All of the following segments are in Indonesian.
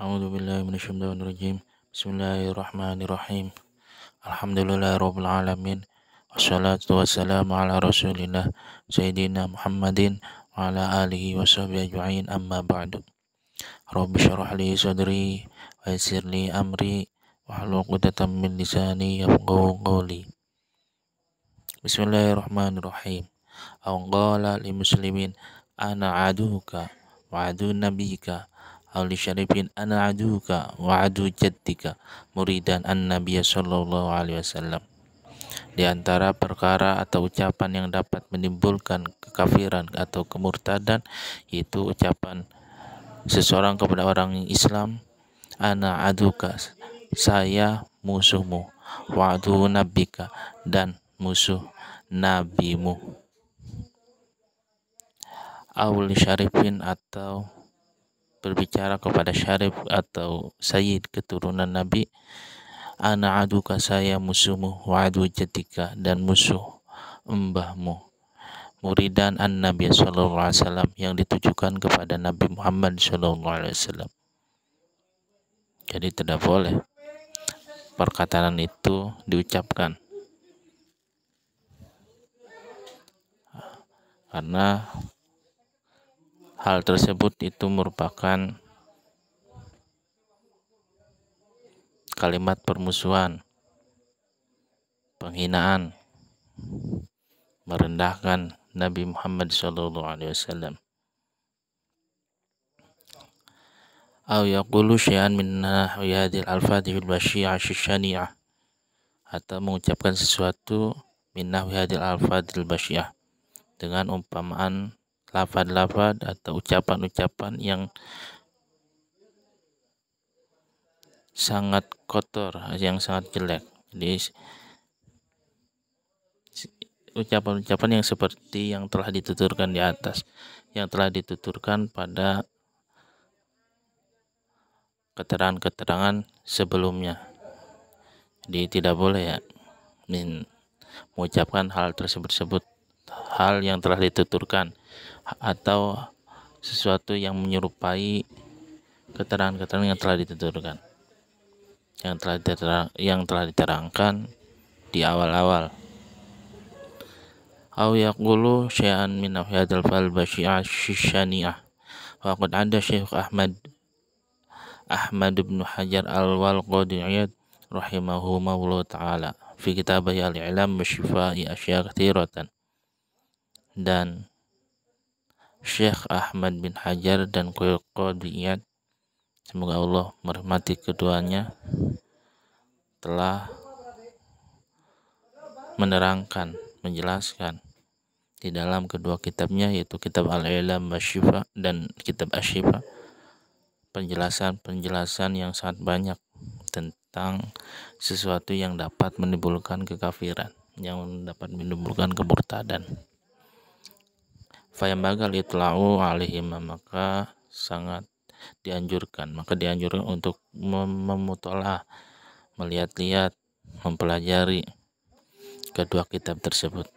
A'udzubillahi minasyaitonirrajim. Bismillahirrahmanirrahim. Alhamdulillahirabbil alamin. Wassalatu wassalamu ala Rasulillah Sayyidina Muhammadin wa ala alihi washabihi ajma'in, amma ba'du. Rabbi shrah li sadri wa yassir li amri wahlul 'uqdatam min lisani yafqahu qawli. Bismillahirrahmanirrahim. Aw qala li muslimin ana aduka wa adu nabika aw li syarifin ana aduka wa adu jaddika muridan an nabiyya sallallahu alaihi wasallam. Di antara perkara atau ucapan yang dapat menimbulkan kekafiran atau kemurtadan, yaitu ucapan seseorang kepada orang Islam, ana aduka, saya musuhmu, wa adu nabika, dan musuh nabimu. Aul syarifin, atau berbicara kepada syarif atau sayyid keturunan Nabi, ana aduka, saya musuhmu, wa adu jaddika, dan musuh mbahmu. Muridan an Nabi sallallahu alaihi wasallam, yang ditujukan kepada Nabi Muhammad sallallahu alaihi wasallam. Jadi tidak boleh perkataan itu diucapkan, karena hal tersebut itu merupakan kalimat permusuhan, penghinaan, merendahkan Nabi Muhammad sallallahu alaihi wasallam. Aw yaqulu syai'an min nahwi hadhil al-fadhil basyi'ah syani'ah, atau mengucapkan sesuatu min nahwi hadhil al-fadhil basyi'ah, dengan umpamaan lafaz-lafaz atau ucapan-ucapan yang sangat kotor, yang sangat jelek. Jadi ucapan-ucapan yang seperti yang telah dituturkan di atas, yang telah dituturkan pada keterangan-keterangan sebelumnya. Jadi tidak boleh ya mengucapkan hal tersebut, hal yang telah dituturkan atau sesuatu yang menyerupai keterangan-keterangan yang telah dituturkan, yang telah diterangkan di awal-awal. Aw yaqulu syai'an min hadzal fal basyi'ah syani'ah. Wa qad ada Syekh Ahmad bin Hajar al-Walqadiyat rahimahullah ta'ala fi kitabih al-i'lam bisyifai asya' katsiratan. Dan Syekh Ahmad bin Hajar dan Qadiyat, semoga Allah merahmati keduanya, telah menerangkan, menjelaskan di dalam kedua kitabnya, yaitu kitab Al-I'lam Wasyifa dan kitab Asyifa, penjelasan yang sangat banyak tentang sesuatu yang dapat menimbulkan kekafiran, yang dapat menimbulkan kemurtadan. Fayambagal itla'u alaihim, maka dianjurkan untuk memutolaah, melihat-lihat, mempelajari kedua kitab tersebut.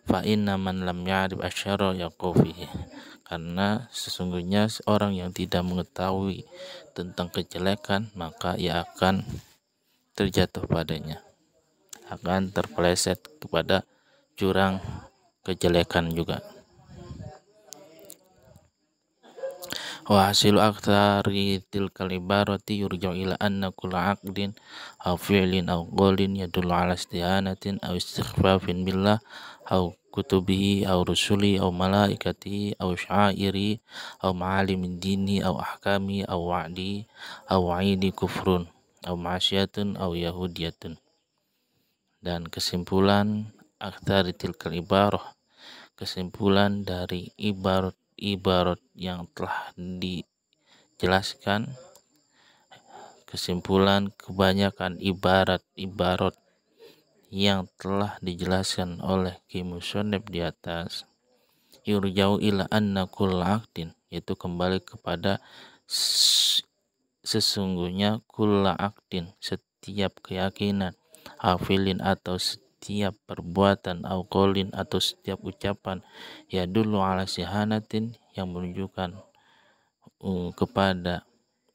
Fa inna man lam ya'rif asyara yaqufihi, karena sesungguhnya seorang yang tidak mengetahui tentang kejelekan, maka ia akan terjatuh padanya, akan terpeleset kepada jurang kejelekan juga. Wa hasilu aktsari tilkal ibarati yurja'u ila anna kulla aqdin aw fi'lin aw qawlin yadullu ala istihanatin aw istighfafin billah aw kutubihi aw rusuli aw malaikatihi aw sya'iri aw ma'alimin dini aw ahkami aw wa'di aw wa'idi kufrun aw ma'asyatun aw yahudiyatun. Dan kesimpulan aktsari tilkal ibarah, kesimpulan dari ibarat yang telah dijelaskan, kesimpulan kebanyakan ibarat yang telah dijelaskan oleh Musannif di atas, yurja'u ila anna kulla aqdin, yaitu kembali kepada sesungguhnya kulla aqdin, setiap keyakinan, hafilin, atau setiap perbuatan, au qaulin, atau setiap ucapan, yadullu ala sihanatin, yang menunjukkan kepada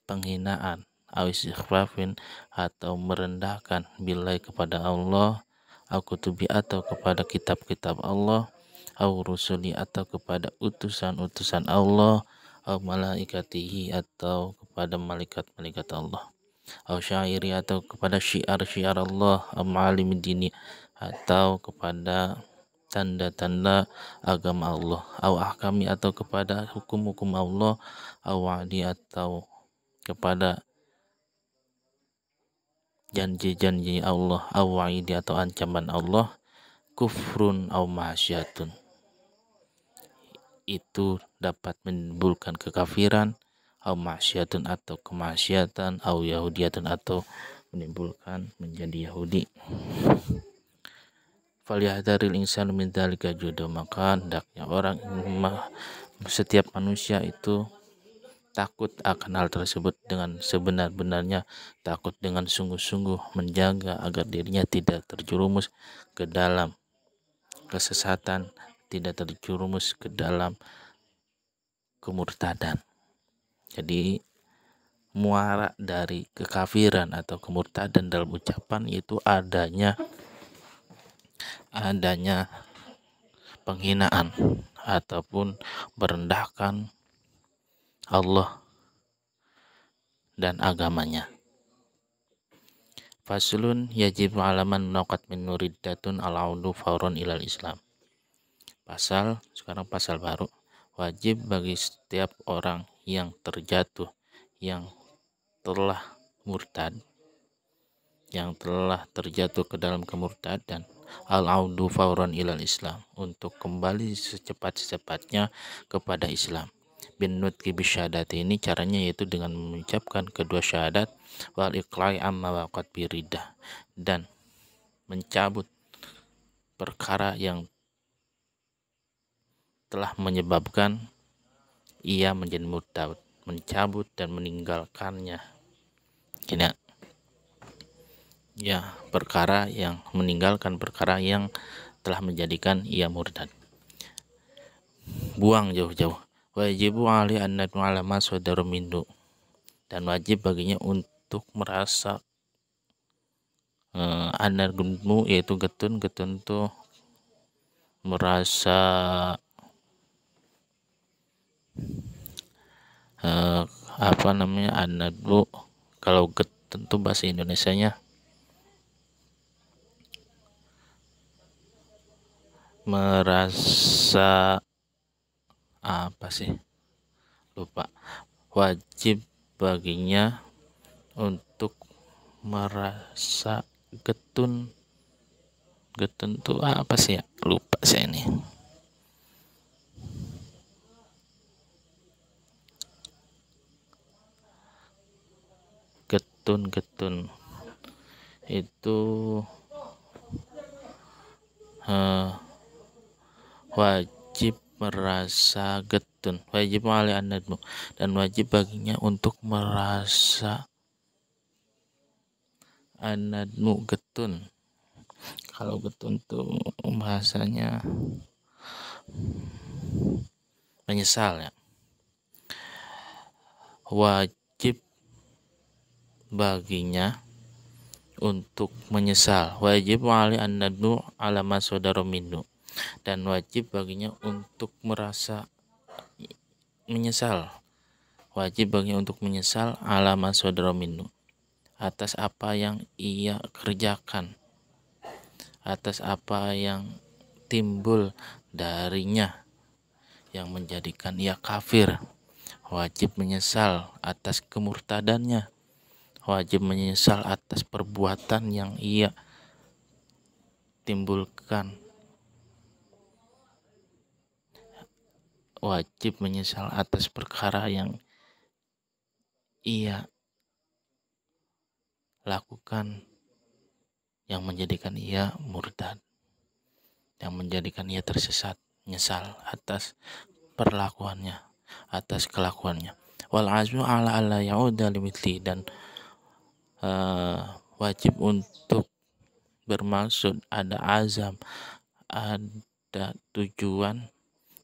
penghinaan, au istighfafin atau merendahkan, bilai kepada Allah, au kutubi atau kepada kitab-kitab Allah, au rusuli atau kepada utusan-utusan Allah, au malaikatihi atau kepada malaikat-malaikat Allah, au syairi atau kepada syiar-syiar Allah, au ma'alim dini atau kepada tanda-tanda agama Allah, au ahkami atau kepada hukum-hukum Allah, au wa'di atau kepada janji-janji Allah, au wa'idi atau ancaman Allah, kufrun au ma'asyatun, itu dapat menimbulkan kekafiran, au ma'asyatun atau kemaksiatan, au yahudiyatun atau menimbulkan menjadi Yahudi. Falyahdharil insanu min dzalika judo, maka hendaknya setiap manusia itu takut akan hal tersebut dengan sebenar-benarnya, takut dengan sungguh-sungguh, menjaga agar dirinya tidak terjerumus ke dalam kesesatan, tidak terjerumus ke dalam kemurtadan. Jadi muara dari kekafiran atau kemurtadan dalam ucapan itu adanya penghinaan ataupun merendahkan Allah dan agamanya. Faslun yajib alaman menaukat min nuriddatun al-audu fauron ilal Islam. Sekarang pasal baru. Wajib bagi setiap orang yang terjatuh, yang telah murtad, yang telah terjatuh ke dalam kemurtadan, al-audu fauron ilal Islam, untuk kembali secepat-cepatnya kepada Islam. Bin nutqi bisyahadat, ini caranya yaitu dengan mengucapkan kedua syahadat, wal iqla'i amma waqat biridah, dan mencabut perkara yang telah menyebabkan ia menjadi murtad, mencabut dan meninggalkannya. Kini ya, perkara yang meninggalkan perkara yang telah menjadikan ia murtad. Buang jauh-jauh. Wajibu ali annatu alama sadaru mindu, dan wajib baginya untuk merasa anargmu, yaitu getun tuh merasa anargmu, kalau getun tuh bahasa Indonesianya merasa apa sih, lupa. Wajib baginya untuk merasa getun tuh apa sih ya, lupa saya ini. Getun itu wajib merasa getun, wajib ali anadmu, dan wajib baginya untuk merasa anadmu getun. Kalau getun tuh bahasanya menyesal ya. Wajib baginya untuk menyesal, wajib ali anadmu alama saudara mindu, dan wajib baginya untuk merasa menyesal, wajib baginya untuk menyesal alama saudara mindu, atas apa yang ia kerjakan, atas apa yang timbul darinya yang menjadikan ia kafir. Wajib menyesal atas kemurtadannya, wajib menyesal atas perbuatan yang ia timbulkan, wajib menyesal atas perkara yang ia lakukan yang menjadikan ia murtad, yang menjadikan ia tersesat. Nyesal atas perlakuannya, atas kelakuannya. Wal azmu ala alla ya'uda limithli, dan wajib untuk bermaksud, ada azam, ada tujuan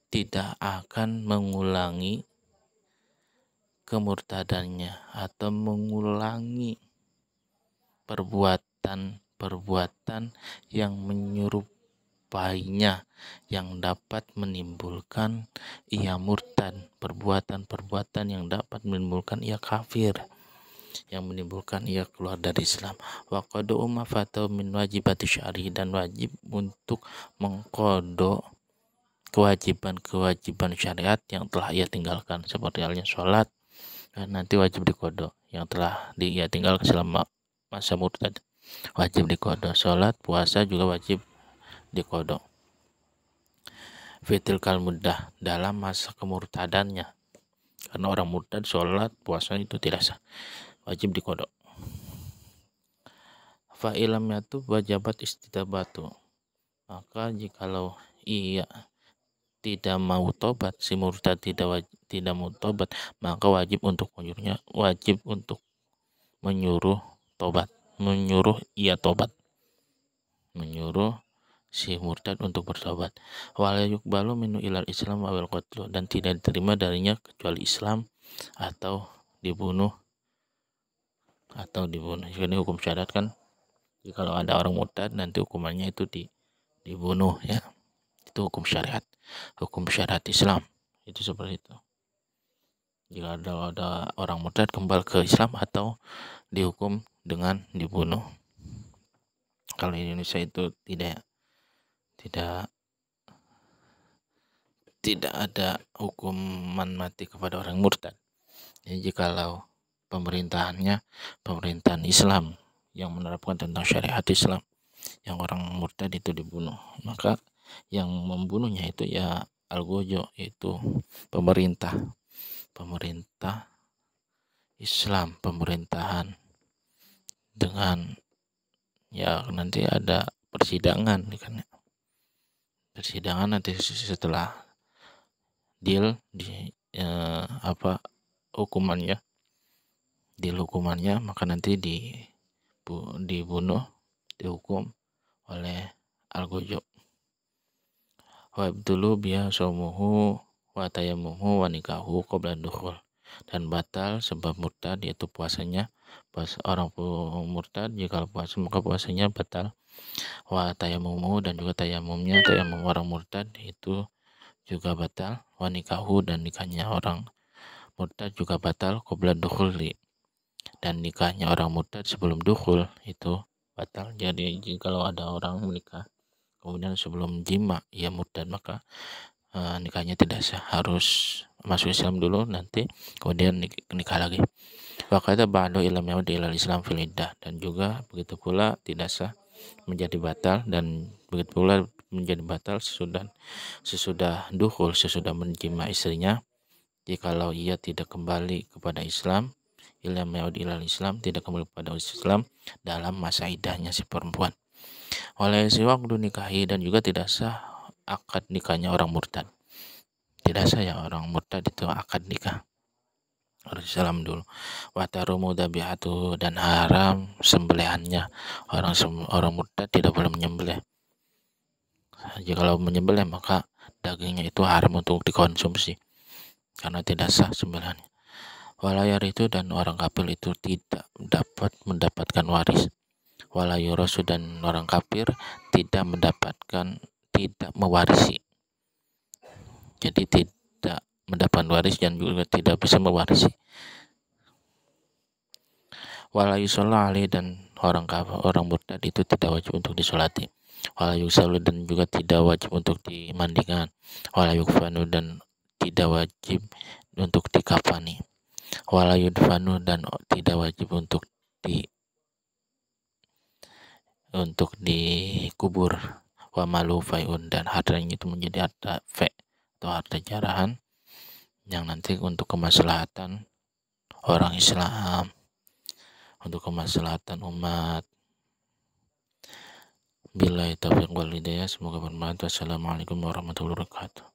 tidak akan mengulangi kemurtadannya atau mengulangi perbuatan yang menyerupainya yang dapat menimbulkan ia murtad, perbuatan yang dapat menimbulkan ia kafir, yang menimbulkan ia keluar dari Islam. Wa qadu fatau min wajibati syar'i, dan wajib untuk mengkodok kewajiban syariat yang telah ia tinggalkan, seperti halnya sholat dan nanti wajib dikodok yang telah ia tinggalkan selama masa murtad, wajib dikodok. Sholat, puasa juga wajib dikodok fitil kalmudah, dalam masa kemurtadannya, karena orang murtad sholat puasa itu tidak sah, wajib dikodok. Fa ilam yatu wajabat istidabatu, maka jikalau ia tidak mau tobat, si murtad tidak mau tobat, maka wajib untuk menyuruh tobat, menyuruh si murtad untuk bertobat. Wala yuqbalu minhu ilal islam awil qatlu, dan tidak diterima darinya kecuali Islam atau dibunuh. Jadi hukum syariat kan, kalau ada orang murtad nanti hukumannya itu dibunuh ya. Itu hukum syariat Islam itu seperti itu. Jika ada orang murtad kembali ke Islam atau dihukum dengan dibunuh. Kalau di Indonesia itu tidak ada hukuman mati kepada orang murtad. Jadi jikalau pemerintahan Islam yang menerapkan tentang syariat Islam, yang orang murtad itu dibunuh, maka yang membunuhnya itu ya al-gojo, itu pemerintah Islam, pemerintahan dengan ya nanti ada persidangan kan, nanti setelah deal hukumannya, maka nanti dihukum oleh al-gojo. Wa ibdulu biha shaumuhu wa tayammuhu wa nikahu qabla dukhul, dan batal sebab murtad yaitu puasanya. Orang murtad jika puasa maka puasanya batal. Wa tayammuhu, dan juga tayamum orang murtad itu juga batal. Wa nikahu, dan nikahnya orang murtad juga batal. Qabla dukhul, dan nikahnya orang murtad sebelum dukhul itu batal. Jadi kalau ada orang menikah kemudian sebelum jima ia murtad, maka nikahnya tidak sah, harus masuk Islam dulu nanti kemudian nikah lagi. Wa qad ba'du ilam yaud ilal Islam fil iddah, dan juga begitu pula tidak sah menjadi batal, dan begitu pula menjadi batal sesudah dukhul, sesudah menjima istrinya, jikalau ia tidak kembali kepada Islam, ilam yaud ilal Islam, tidak kembali kepada Islam dalam masa iddahnya si perempuan. Oleh siwakdu nikahi, dan juga tidak sah akad nikahnya orang murtad. Tidak sah ya orang murtad itu akad nikah, harus Islam dulu. Watarumu dabihatu, dan haram sembelihannya. Orang murtad tidak boleh menyembelih. Jikalau menyembelih maka dagingnya itu haram untuk dikonsumsi karena tidak sah sembelihannya. Walayar itu, dan orang kafir itu tidak dapat mendapatkan waris. Walayurasu, dan orang kafir tidak mewarisi. Jadi tidak mendapat waris dan juga tidak bisa mewarisi. Walayusallah alaihi, dan orang murtad itu tidak wajib untuk disolati. Walayusalu, dan juga tidak wajib untuk dimandikan. Walayukfanu, dan tidak wajib untuk dikafani. Walayudfanu, dan tidak wajib untuk dikubur. Wa malu fai'un, dan hartanya itu menjadi harta fe atau harta jarahan yang nanti untuk kemaslahatan orang Islam, untuk kemaslahatan umat. Billahi taufiq wal hidayah, semoga bermanfaat. Assalamualaikum warahmatullahi wabarakatuh.